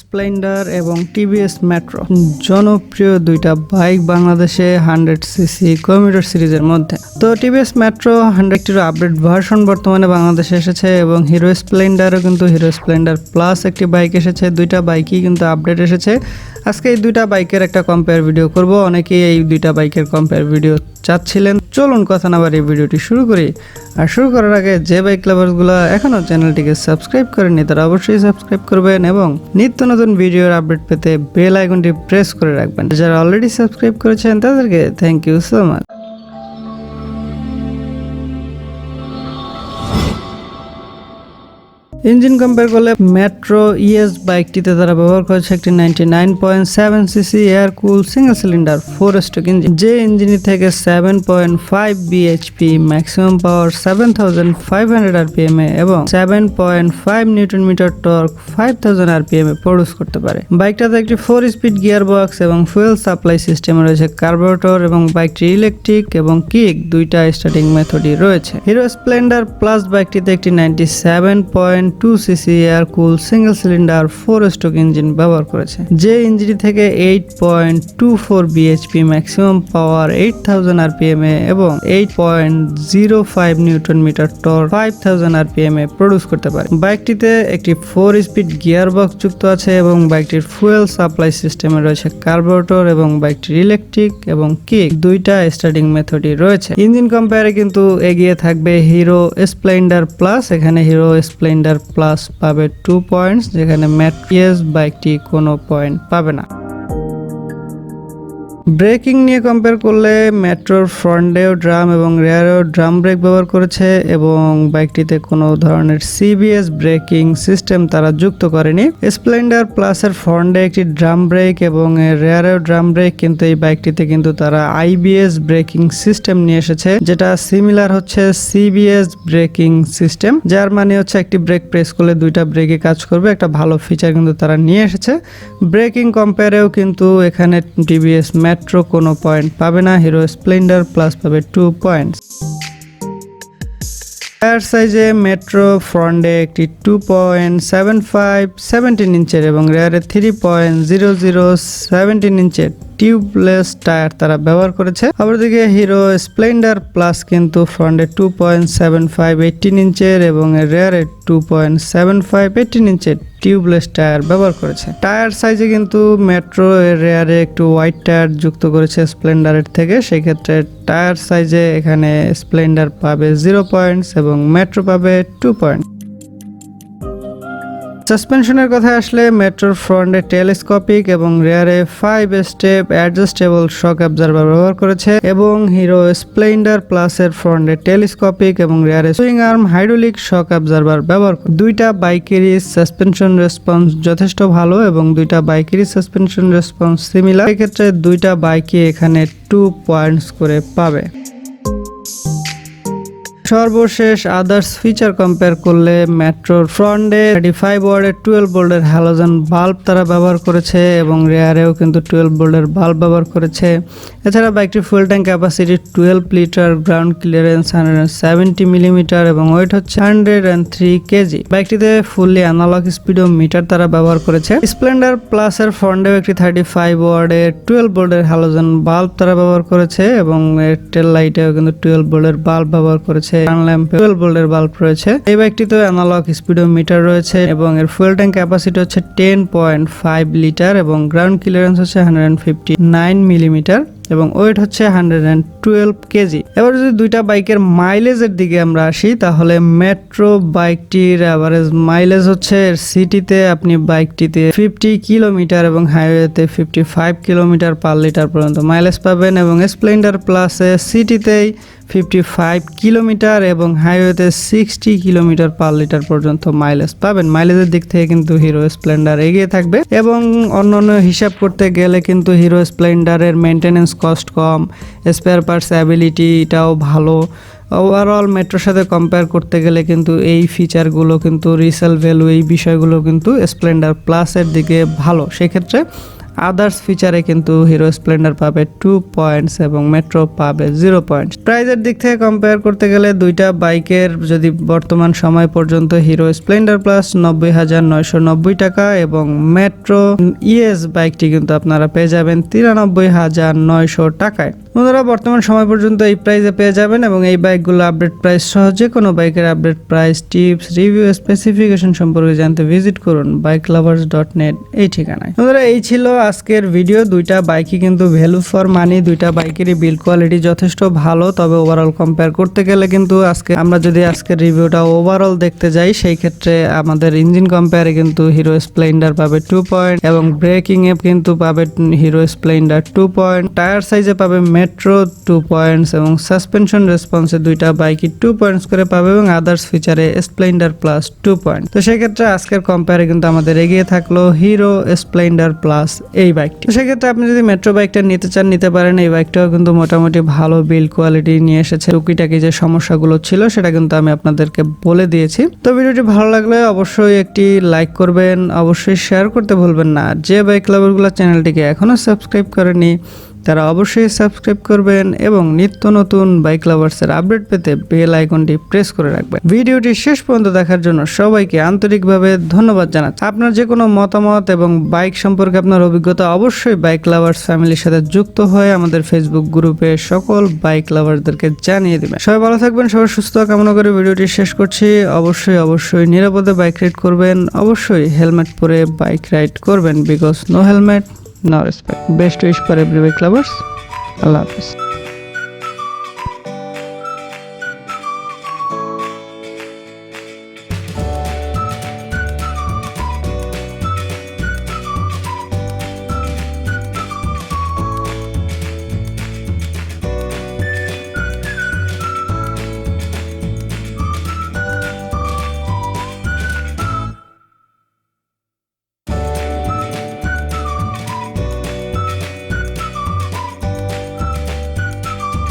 Splendor এবং TVS metro জনপ্রিয় দুইটা বাইক বাংলাদেশে 100cc কমিউটার সিরিজের মধ্যে। তো টিভিএস মেট্রো 100 আপডেট ভার্সন বর্তমানে বাংলাদেশে এসেছে এবং হিরো স্প্লেন্ডারও কিন্তু হিরো স্প্লেন্ডার প্লাস একটি বাইক এসেছে। দুইটা বাইকই কিন্তু আপডেট এসেছে। আজকে এই দুইটা বাইকের একটা কম্পেয়ার ভিডিও করব। অনেকেই এই দুইটা বাইকের কম্পেয়ার ভিডিও চাচ্ছিলেন। চলুন কথা না বাড়িয়ে ভিডিওটি শুরু করি। আর শুরু করার আগে যে বাইক লাভার্সগুলো এখনও চ্যানেলটিকে সাবস্ক্রাইব করেননি তারা অবশ্যই সাবস্ক্রাইব করবেন এবং নিত্য নতুন ভিডিওর আপডেট পেতে বেল আইকনটি প্রেস করে রাখবেন। যারা অলরেডি সাবস্ক্রাইব করেছেন তাদেরকে thank you so much. Engine compare করলে মেট্রো ইএস বাইকটিতে তারা ব্যবহার করেছে একটি 99.7cc air cool single cylinder 4 stroke engine, যে ইঞ্জিন থেকে 7.5 bhp ম্যাক্সিমাম পাওয়ার 7500 rpm এবং 7.5 newton meter torque 5000 rpm produce করতে পারে। বাইকটাতে একটি 4 স্পিড গিয়ার বক্স এবং ফুয়েল সাপ্লাই সিস্টেম রয়েছে কার্বোরেটর এবং বাইকটি ইলেকট্রিক এবং কিক দুইটা স্টার্টিং মেথডই রয়েছে। হিরো স্প্লেন্ডার প্লাস বাইকটিতে একটি 97.2cc air cool single cylinder 4 stroke engine ব্যবহার করেছে, যে ইঞ্জিন থেকে 8.24 bhp ম্যাক্সিমাম পাওয়ার 8000 rpm এবং 8.05 newton meter torque 5000 rpm produce করতে পারে। বাইকটিতে একটি 4 স্পিড গিয়ার বক্স যুক্ত আছে এবং বাইকটির ফুয়েল সাপ্লাই সিস্টেমে রয়েছে কার্বোরেটর এবং বাইকটির ইলেকট্রিক এবং কিক দুইটা স্টার্টিং মেথডই রয়েছে। ইঞ্জিন কম্পেয়ারে কিন্তু এগিয়ে থাকবে হিরো স্প্লেন্ডার প্লাস। এখানে হিরো স্প্লেন্ডার প্লাস পাবে 2 পয়েন্টস, যেখানে মেট্রো বাইকটি কোনো পয়েন্ট পাবে না। ব্রেকিং নিয়ে কম্পেয়ার করলে মেট্রোর ফ্রন্টেও ড্রাম এবং রেয়ারেও ড্রাম ব্রেক ব্যবহার করেছে এবং বাইকটিতে কোনো ধরনের সিবিএস ব্রেকিং সিস্টেম তারা যুক্ত করেনি। স্প্লেন্ডার প্লাসের ফ্রন্টে একটি ড্রাম ব্রেক এবং রেয়ারেও ড্রাম ব্রেক, কিন্তু এই বাইকটিতে কিন্তু তারা আইবিএস ব্রেকিং সিস্টেম নিয়ে এসেছে, যেটা সিমিলার হচ্ছে সিবিএস ব্রেকিং সিস্টেম, যার মানে হচ্ছে একটি ব্রেক প্রেস করলে দুইটা ব্রেকে কাজ করবে। একটা ভালো ফিচার কিন্তু তারা নিয়ে এসেছে। ব্রেকিং কম্পেয়ারেও কিন্তু এখানে টিভিএস মেট্রো কোনো পয়েন্ট পাবে না, হিরো স্প্লেন্ডার প্লাস পাবে 2 পয়েন্টস। টায়ার সাইজে মেট্রো ফ্রন্টে একটি 2.75 17 ইঞ্চের এবং রেয়ারে 3.00 17 ইঞ্চের টিউবলেস টায়ার তারা ব্যবহার করেছে। অপরদিকে হিরো স্প্লেন্ডার প্লাস কিন্তু ফ্রন্টে 2.75 18 ইঞ্চের এবং রেয়ারে 2.75 18 ইঞ্চের টিউবলেস টায়ার ব্যবহার করেছে। টায়ার সাইজে কিন্তু মেট্রো এর রেয়ারে একটু হোয়াইট টায়ার যুক্ত করেছে স্প্লেন্ডারের থেকে, সেই ক্ষেত্রে টায়ার সাইজে এখানে স্প্লেন্ডার পাবে 0 পয়েন্টস এবং মেট্রো পাবে 2 পয়েন্ট। সাসপেনশনের কথা আসলে মেট্রোর ফ্রন্টে টেলিস্কোপিক এবং রেয়ারে 5 স্টেপ অ্যাডজাস্টেবল শক অ্যাবজর্ভার ব্যবহার করেছে এবং হিরো স্প্লেন্ডার প্লাসের ফ্রন্টে টেলিস্কোপিক এবং রেয়ারে সুইং আর্ম হাইড্রোলিক শক অ্যাবজর্ভার ব্যবহার করে। দুইটা বাইকেরই সাসপেনশন রেসপন্স যথেষ্ট ভালো এবং দুইটা বাইকেরই সাসপেনশন রেসপন্স সিমিলার, এক্ষেত্রে দুইটা বাইকই এখানে 2 পয়েন্টস করে পাবে। সর্বশেষ আদার্স ফিচার কম্পেয়ার করলে মেট্রোর ফ্রন্টে 35 ওয়াটের 12 ভোল্টের হ্যালোজেন বাল্ব তারা ব্যবহার করেছে এবং রেয়ারেও কিন্তু 12 ভোল্টের বাল্ব ব্যবহার করেছে। এছাড়া বাইকটির fuel tank capacity 12 litre, ground clearance 170 millimetre এবং ওয়েট হচ্ছে 103 কেজি। বাইকটিতে ফুললি অ্যানালগ স্পিডোমিটার তারা ব্যবহার করেছে। স্প্লেন্ডার প্লাসের ফ্রন্টেও একটি 35 ওয়াটের 12 ভোল্টের হ্যালোজেন বাল্ব তারা ব্যবহার করেছে এবং এর টেল লাইটেও কিন্তু 12 ভোল্টের বাল্ব ব্যবহার করেছে। ল্যাম্পে 12 ভোল্টের বাল্ব রয়েছে। এই বাইকটিতে অ্যানালগ স্পিডোমিটার রয়েছে এবং এর ফুয়েল ট্যাঙ্ক ক্যাপাসিটি হচ্ছে 10.5 লিটার এবং গ্রাউন্ড ক্লিয়ারেন্স হচ্ছে 159 মিলিমিটার এবং ওয়েট হচ্ছে 112 কেজি। এবার যদি দুইটা বাইকের মাইলেজের দিকে আমরা আসি তাহলে মেট্রো বাইকটির অ্যাভারেজ মাইলেজ হচ্ছে সিটিতে আপনি বাইকটিতে 50 কিলোমিটার এবং হাইওয়েতে 55 কিলোমিটার পার লিটার পর্যন্ত মাইলেজ পাবেন এবং স্প্লেন্ডার প্লাসে সিটিতেই 55 কিলোমিটার এবং হাইওয়েতে 60 কিলোমিটার পার লিটার পর্যন্ত মাইলেজ পাবেন। মাইলেজের দিক থেকে কিন্তু হিরো স্প্লেন্ডার এগিয়ে থাকবে এবং অন্যান্য হিসাব করতে গেলে কিন্তু হিরো স্প্লেন্ডারের মেনটেনেন্স কস্ট কম, স্পেয়ার পার্টস অ্যাবিলিটিটাও ভালো। ওভারঅল মেট্রোর সাথে কম্পেয়ার করতে গেলে কিন্তু এই ফিচারগুলো কিন্তু রিসেল ভ্যালু এই বিষয়গুলো কিন্তু স্প্লেন্ডার প্লাসের দিকে ভালো। সেক্ষেত্রে আদার্স ফিচারে কিন্তু হিরো স্প্লেন্ডার পাবে 2 পয়েন্টস এবং মেট্রো পাবে 0 পয়েন্টস। প্রাইজের দিক থেকে কম্পেয়ার করতে গেলে দুইটা বাইকের যদি বর্তমান সময় পর্যন্ত হিরো স্প্লেন্ডার প্লাস 90,990 টাকা এবং মেট্রো ইএস বাইকটি কিন্তু আপনারা পেয়ে যাবেন 93,900 টাকায়। বন্ধুরা বর্তমান সময় পর্যন্ত এই প্রাইসে পেয়ে যাবেন এবং এই বাইকগুলো আপডেট প্রাইস সহ যে কোনো বাইকের update price, tips, review, specification সম্পর্কে জানতে ভিজিট করুন bikelovers.net এই ঠিকানায়। বন্ধুরা এই ছিল আজকের ভিডিও। দুইটা বাইকই কিন্তু ভ্যালু ফর মানি, দুইটা বাইকেরই বিল্ড কোয়ালিটি যথেষ্ট ভালো, তবে ওভারঅল কম্পেয়ার করতে গেলে কিন্তু আমরা যদি আজকের রিভিউটা ওভারঅল দেখতে যাই সেই ক্ষেত্রে আমাদের ইঞ্জিন কম্পেয়ারে কিন্তু হিরো স্প্লেন্ডার পাবে 2 পয়েন্ট এবং ব্রেকিং এ কিন্তু পাবে হিরো স্প্লেন্ডার 2 পয়েন্ট, টায়ার সাইজে পাবে মেট্রো 2 পয়েন্টস এবং সাসপেনশন রেসপন্সে দুইটা বাইকই 2 পয়েন্টস করে পাবে এবং আদার্স ফিচারে স্প্লেন্ডার প্লাস 2 পয়েন্ট। তো সেক্ষেত্রে আজকের কম্পেয়ারে কিন্তু আমাদের এগিয়ে থাকলো হিরো স্প্লেন্ডার প্লাস এই বাইকটি। তো সেক্ষেত্রে আপনি যদি মেট্রো বাইকটা নিতে চান নিতে পারেন। এই বাইকটাও কিন্তু মোটামুটি ভালো বিল্ড কোয়ালিটি নিয়ে এসেছে। টুকিটাকি যে সমস্যাগুলো ছিল সেটা কিন্তু আমি আপনাদেরকে বলে দিয়েছি। তো ভিডিওটি ভালো লাগলে অবশ্যই একটি লাইক করবেন, অবশ্যই শেয়ার করতে ভুলবেন না। যে বাইক লাভারগুলো চ্যানেলটিকে এখনো সাবস্ক্রাইব করেনি তারা অবশ্যই সাবস্ক্রাইব করবেন এবং নিত্য নতুন বাইক লাভার্সের আপডেট পেতে বেল আইকনটি প্রেস করে রাখবেন। ভিডিওটি শেষ পর্যন্ত দেখার জন্য সবাইকে আন্তরিকভাবে ধন্যবাদ জানাচ্ছি। আপনার যে কোনো মতামত এবং বাইক সম্পর্কে আপনার অভিজ্ঞতা অবশ্যই বাইক লাভার্স ফ্যামিলির সাথে যুক্ত হয়ে আমাদের ফেসবুক গ্রুপে সকল বাইক লাভারদেরকে জানিয়ে দিবেন। সবাই ভালো থাকবেন, সবার সুস্থ কামনা করে ভিডিওটি শেষ করছি। অবশ্যই নিরাপদে বাইক রাইড করবেন, অবশ্যই হেলমেট পরে বাইক রাইড করবেন, because no helmet no respect. Best wish for every bike lovers. Allah Hafiz.